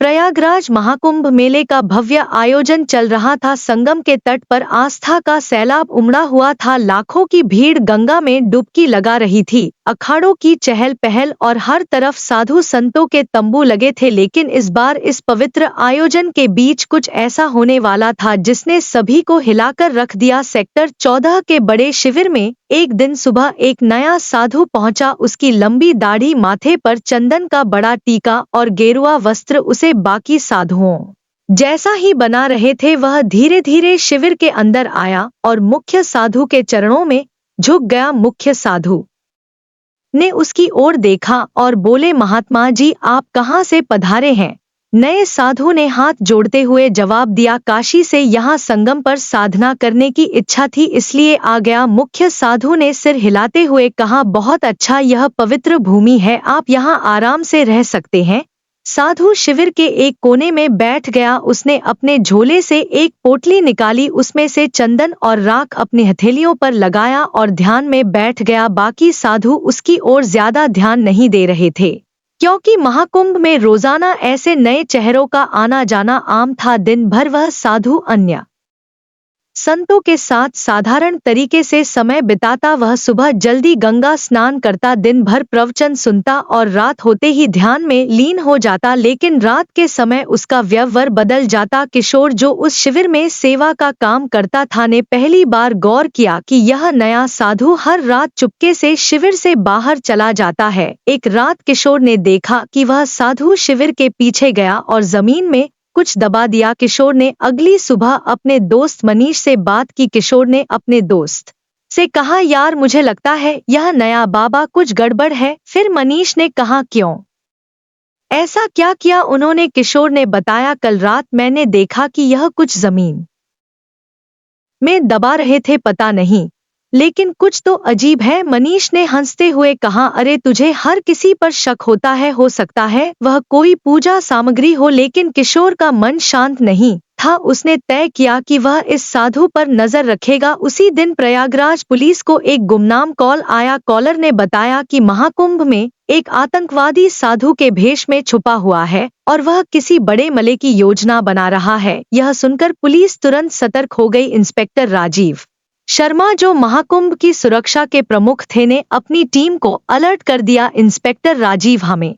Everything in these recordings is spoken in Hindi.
प्रयागराज महाकुंभ मेले का भव्य आयोजन चल रहा था। संगम के तट पर आस्था का सैलाब उमड़ा हुआ था। लाखों की भीड़ गंगा में डुबकी लगा रही थी। अखाड़ों की चहल पहल और हर तरफ साधु संतों के तंबू लगे थे। लेकिन इस बार इस पवित्र आयोजन के बीच कुछ ऐसा होने वाला था जिसने सभी को हिलाकर रख दिया। सेक्टर 14 के बड़े शिविर में एक दिन सुबह एक नया साधु पहुंचा। उसकी लंबी दाढ़ी, माथे पर चंदन का बड़ा टीका और गेरुआ वस्त्र उसे बाकी साधुओं जैसा ही बना रहे थे। वह धीरे धीरे शिविर के अंदर आया और मुख्य साधु के चरणों में झुक गया। मुख्य साधु ने उसकी ओर देखा और बोले, महात्मा जी, आप कहाँ से पधारे हैं? नए साधु ने हाथ जोड़ते हुए जवाब दिया, काशी से। यहाँ संगम पर साधना करने की इच्छा थी, इसलिए आ गया। मुख्य साधु ने सिर हिलाते हुए कहा, बहुत अच्छा, यह पवित्र भूमि है, आप यहाँ आराम से रह सकते हैं। साधु शिविर के एक कोने में बैठ गया। उसने अपने झोले से एक पोटली निकाली, उसमें से चंदन और राख अपनी हथेलियों पर लगाया और ध्यान में बैठ गया। बाकी साधु उसकी ओर ज्यादा ध्यान नहीं दे रहे थे, क्योंकि महाकुंभ में रोजाना ऐसे नए चेहरों का आना जाना आम था। दिन भर वह साधु अन्य संतों के साथ साधारण तरीके से समय बिताता। वह सुबह जल्दी गंगा स्नान करता, दिन भर प्रवचन सुनता और रात होते ही ध्यान में लीन हो जाता। लेकिन रात के समय उसका व्यवहार बदल जाता। किशोर, जो उस शिविर में सेवा का काम करता था, ने पहली बार गौर किया कि यह नया साधु हर रात चुपके से शिविर से बाहर चला जाता है। एक रात किशोर ने देखा कि वह साधु शिविर के पीछे गया और जमीन में कुछ दबा दिया। किशोर ने अगली सुबह अपने दोस्त मनीष से बात की। किशोर ने अपने दोस्त से कहा, यार, मुझे लगता है यह नया बाबा कुछ गड़बड़ है। फिर मनीष ने कहा, क्यों, ऐसा क्या किया? उन्होंने किशोर ने बताया, कल रात मैंने देखा कि यह कुछ जमीन में दबा रहे थे, पता नहीं, लेकिन कुछ तो अजीब है। मनीष ने हंसते हुए कहा, अरे, तुझे हर किसी पर शक होता है, हो सकता है वह कोई पूजा सामग्री हो। लेकिन किशोर का मन शांत नहीं था। उसने तय किया कि वह इस साधु पर नजर रखेगा। उसी दिन प्रयागराज पुलिस को एक गुमनाम कॉल आया। कॉलर ने बताया कि महाकुंभ में एक आतंकवादी साधु के भेष में छुपा हुआ है और वह किसी बड़े मले की योजना बना रहा है। यह सुनकर पुलिस तुरंत सतर्क हो गई। इंस्पेक्टर राजीव शर्मा, जो महाकुंभ की सुरक्षा के प्रमुख थे, ने अपनी टीम को अलर्ट कर दिया। इंस्पेक्टर राजीव, हमें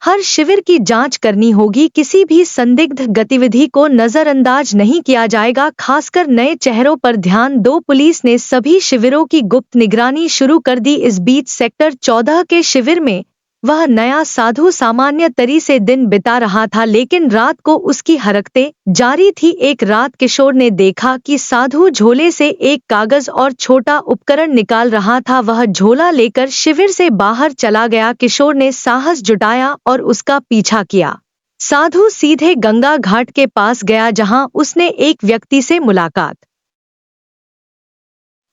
हर शिविर की जांच करनी होगी, किसी भी संदिग्ध गतिविधि को नजरअंदाज नहीं किया जाएगा, खासकर नए चेहरों पर ध्यान दो। पुलिस ने सभी शिविरों की गुप्त निगरानी शुरू कर दी। इस बीच सेक्टर 14 के शिविर में वह नया साधु सामान्य तरी से दिन बिता रहा था, लेकिन रात को उसकी हरकतें जारी थी। एक रात किशोर ने देखा कि साधु झोले से एक कागज और छोटा उपकरण निकाल रहा था। वह झोला लेकर शिविर से बाहर चला गया। किशोर ने साहस जुटाया और उसका पीछा किया। साधु सीधे गंगा घाट के पास गया, जहां उसने एक व्यक्ति से मुलाकात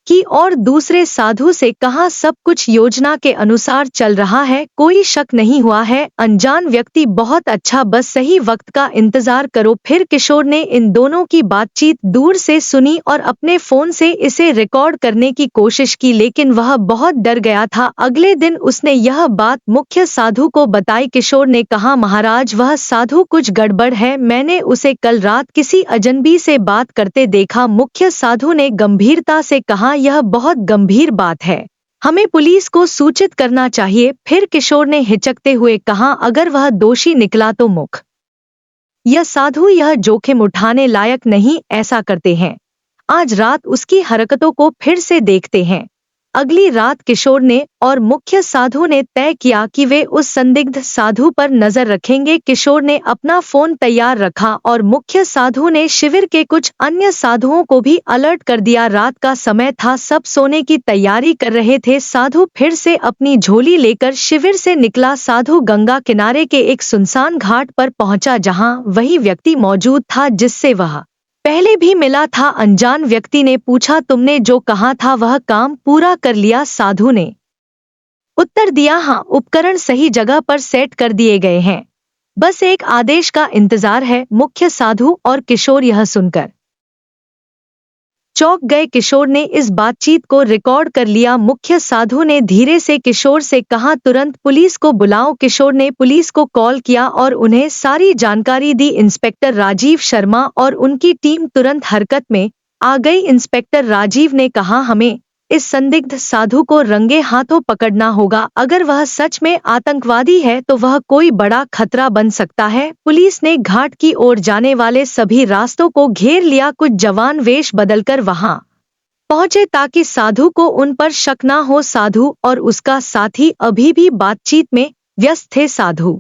की और दूसरे साधु से कहा, सब कुछ योजना के अनुसार चल रहा है, कोई शक नहीं हुआ है। अनजान व्यक्ति, बहुत अच्छा, बस सही वक्त का इंतजार करो। फिर किशोर ने इन दोनों की बातचीत दूर से सुनी और अपने फोन से इसे रिकॉर्ड करने की कोशिश की, लेकिन वह बहुत डर गया था। अगले दिन उसने यह बात मुख्य साधु को बताई। किशोर ने कहा, महाराज, वह साधु कुछ गड़बड़ है, मैंने उसे कल रात किसी अजनबी से बात करते देखा। मुख्य साधु ने गंभीरता से कहा, यह बहुत गंभीर बात है, हमें पुलिस को सूचित करना चाहिए। फिर किशोर ने हिचकते हुए कहा, अगर वह दोषी निकला तो यह साधु यह जोखिम उठाने लायक नहीं। ऐसा करते हैं, आज रात उसकी हरकतों को फिर से देखते हैं। अगली रात किशोर ने और मुख्य साधु ने तय किया कि वे उस संदिग्ध साधु पर नजर रखेंगे। किशोर ने अपना फोन तैयार रखा और मुख्य साधु ने शिविर के कुछ अन्य साधुओं को भी अलर्ट कर दिया। रात का समय था, सब सोने की तैयारी कर रहे थे। साधु फिर से अपनी झोली लेकर शिविर से निकला। साधु गंगा किनारे के एक सुनसान घाट पर पहुंचा, जहां वही व्यक्ति मौजूद था जिससे वह पहले भी मिला था। अनजान व्यक्ति ने पूछा, तुमने जो कहा था वह काम पूरा कर लिया? साधु ने उत्तर दिया, हाँ, उपकरण सही जगह पर सेट कर दिए गए हैं, बस एक आदेश का इंतजार है। मुख्य साधु और किशोर यह सुनकर चौंक गए किशोर ने इस बातचीत को रिकॉर्ड कर लिया। मुख्य साधु ने धीरे से किशोर से कहा, तुरंत पुलिस को बुलाओ। किशोर ने पुलिस को कॉल किया और उन्हें सारी जानकारी दी। इंस्पेक्टर राजीव शर्मा और उनकी टीम तुरंत हरकत में आ गई। इंस्पेक्टर राजीव ने कहा, हमें इस संदिग्ध साधु को रंगे हाथों पकड़ना होगा। अगर वह सच में आतंकवादी है तो वह कोई बड़ा खतरा बन सकता है। पुलिस ने घाट की ओर जाने वाले सभी रास्तों को घेर लिया। कुछ जवान वेश बदलकर वहां पहुंचे ताकि साधु को उन पर शक न हो। साधु और उसका साथी अभी भी बातचीत में व्यस्त थे। साधु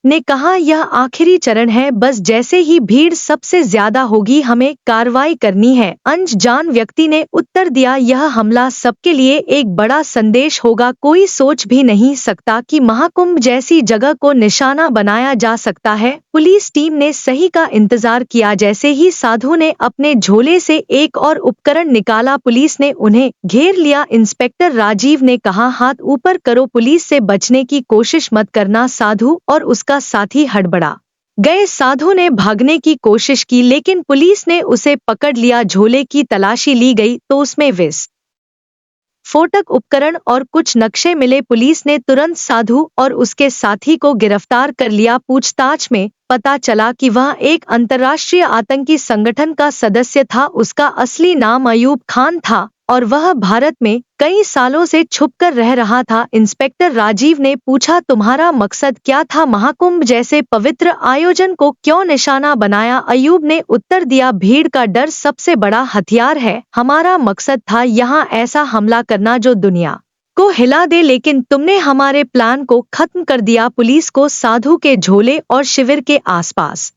ने कहा, यह आखिरी चरण है, बस जैसे ही भीड़ सबसे ज्यादा होगी हमें कार्रवाई करनी है। अनजान व्यक्ति ने उत्तर दिया, यह हमला सबके लिए एक बड़ा संदेश होगा। कोई सोच भी नहीं सकता कि महाकुंभ जैसी जगह को निशाना बनाया जा सकता है। पुलिस टीम ने सही का इंतजार किया। जैसे ही साधु ने अपने झोले से एक और उपकरण निकाला, पुलिस ने उन्हें घेर लिया। इंस्पेक्टर राजीव ने कहा, हाथ ऊपर करो, पुलिस से बचने की कोशिश मत करना। साधु और उसका साथी हड़बड़ा गए। साधु ने भागने की कोशिश की लेकिन पुलिस ने उसे पकड़ लिया। झोले की तलाशी ली गई तो उसमें विस्फोटक उपकरण और कुछ नक्शे मिले। पुलिस ने तुरंत साधु और उसके साथी को गिरफ्तार कर लिया। पूछताछ में पता चला कि वह एक अंतर्राष्ट्रीय आतंकी संगठन का सदस्य था। उसका असली नाम अयूब खान था और वह भारत में कई सालों से छुपकर रह रहा था। इंस्पेक्टर राजीव ने पूछा, तुम्हारा मकसद क्या था? महाकुंभ जैसे पवित्र आयोजन को क्यों निशाना बनाया? अयूब ने उत्तर दिया, भीड़ का डर सबसे बड़ा हथियार है। हमारा मकसद था यहाँ ऐसा हमला करना जो दुनिया को हिला दे, लेकिन तुमने हमारे प्लान को खत्म कर दिया। पुलिस को साधु के झोले और शिविर के आसपास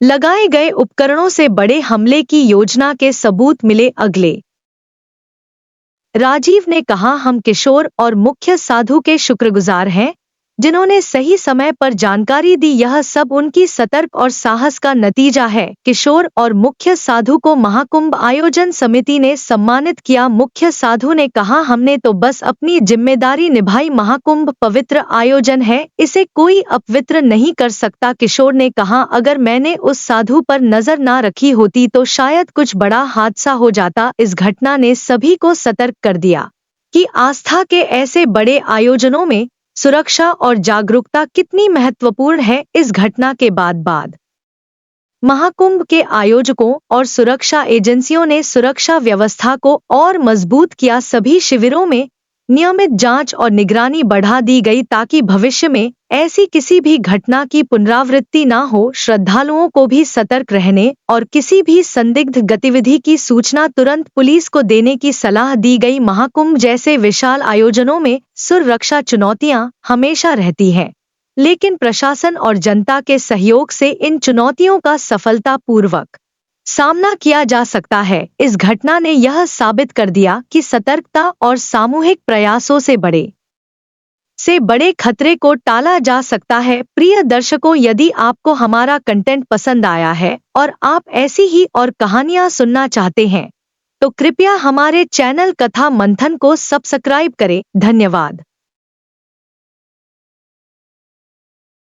लगाए गए उपकरणों से बड़े हमले की योजना के सबूत मिले। अगले राजीव ने कहा, हम किशोर और मुख्य साधु के शुक्रगुजार हैं जिन्होंने सही समय पर जानकारी दी। यह सब उनकी सतर्क और साहस का नतीजा है। किशोर और मुख्य साधु को महाकुंभ आयोजन समिति ने सम्मानित किया। मुख्य साधु ने कहा, हमने तो बस अपनी जिम्मेदारी निभाई। महाकुंभ पवित्र आयोजन है, इसे कोई अपवित्र नहीं कर सकता। किशोर ने कहा, अगर मैंने उस साधु पर नजर ना रखी होती तो शायद कुछ बड़ा हादसा हो जाता। इस घटना ने सभी को सतर्क कर दिया कि आस्था के ऐसे बड़े आयोजनों में सुरक्षा और जागरूकता कितनी महत्वपूर्ण है। इस घटना के बाद महाकुंभ के आयोजकों और सुरक्षा एजेंसियों ने सुरक्षा व्यवस्था को और मजबूत किया। सभी शिविरों में नियमित जांच और निगरानी बढ़ा दी गई ताकि भविष्य में ऐसी किसी भी घटना की पुनरावृत्ति न हो। श्रद्धालुओं को भी सतर्क रहने और किसी भी संदिग्ध गतिविधि की सूचना तुरंत पुलिस को देने की सलाह दी गई। महाकुंभ जैसे विशाल आयोजनों में सुरक्षा चुनौतियां हमेशा रहती हैं, लेकिन प्रशासन और जनता के सहयोग से इन चुनौतियों का सफलतापूर्वक सामना किया जा सकता है। इस घटना ने यह साबित कर दिया कि सतर्कता और सामूहिक प्रयासों से बड़े खतरे को टाला जा सकता है। प्रिय दर्शकों, यदि आपको हमारा कंटेंट पसंद आया है और आप ऐसी ही और कहानियां सुनना चाहते हैं तो कृपया हमारे चैनल कथा मंथन को सब्सक्राइब करें। धन्यवाद।